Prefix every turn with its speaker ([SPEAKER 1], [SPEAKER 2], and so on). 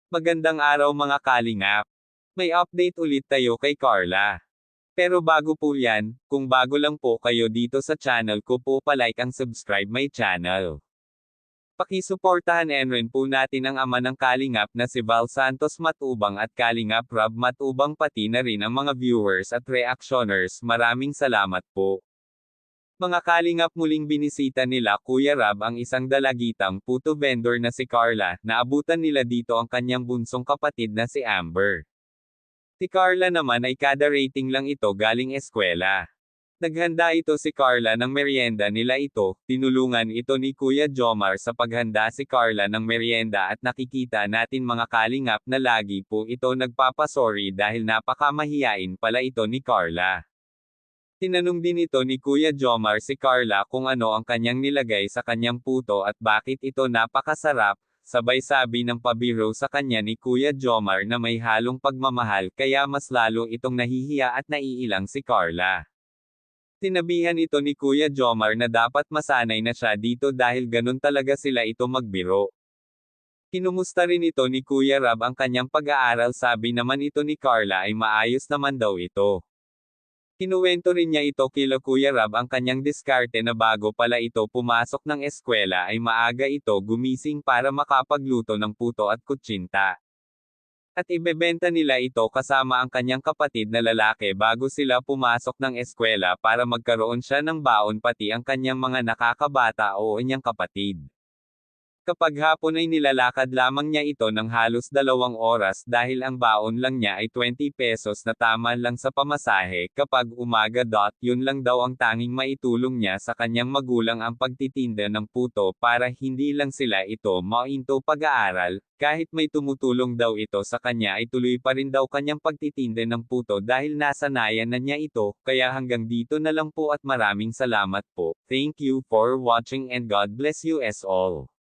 [SPEAKER 1] Magandang araw mga kalingap. May update ulit tayo kay Carla. Pero bago po yan, kung bago lang po kayo dito sa channel ko po palike ang subscribe my channel. Pakisuportahan and rin po natin ang ama ng Kalingap na si Val Santos Matubang at Kalingap Rob Matubang pati na rin ang mga viewers at reactioners. Maraming salamat po. Mga kalingap, muling binisita nila Kuya Rab ang isang dalagitang puto vendor na si Carla, naabutan nila dito ang kanyang bunsong kapatid na si Amber. Si Carla naman ay kada rating lang ito galing eskwela. Naghanda ito si Carla ng merienda nila ito, tinulungan ito ni Kuya Jomar sa paghanda si Carla ng merienda at nakikita natin mga kalingap na lagi po ito nagpapasorry dahil napakamahiyain pala ito ni Carla. Tinanong din ito ni Kuya Jomar si Carla kung ano ang kanyang nilagay sa kanyang puto at bakit ito napakasarap, sabay sabi ng pabiro sa kanya ni Kuya Jomar na may halong pagmamahal kaya mas lalo itong nahihiya at naiilang si Carla. Tinabihan ito ni Kuya Jomar na dapat masanay na siya dito dahil ganun talaga sila ito magbiro. Kinumusta rin ito ni Kuya Rab ang kanyang pag-aaral, sabi naman ito ni Carla ay maayos naman daw ito. Kinuwento rin niya ito kila Kuya Rab ang kanyang diskarte na bago pala ito pumasok ng eskwela ay maaga ito gumising para makapagluto ng puto at kutsinta. At ibebenta nila ito kasama ang kanyang kapatid na lalaki bago sila pumasok ng eskwela para magkaroon siya ng baon pati ang kanyang mga nakakabata o inyang kapatid. Kapag hapon ay nilalakad lamang niya ito ng halos 2 oras dahil ang baon lang niya ay 20 pesos na tama lang sa pamasahe. Kapag umaga yun lang daw ang tanging maitulong niya sa kanyang magulang ang pagtitinda ng puto para hindi lang sila ito mainto pag-aaral, kahit may tumutulong daw ito sa kanya ay tuloy pa rin daw kanyang pagtitinda ng puto dahil nasanayan na niya ito. Kaya hanggang dito na lang po at maraming salamat po. Thank you for watching and God bless you as all.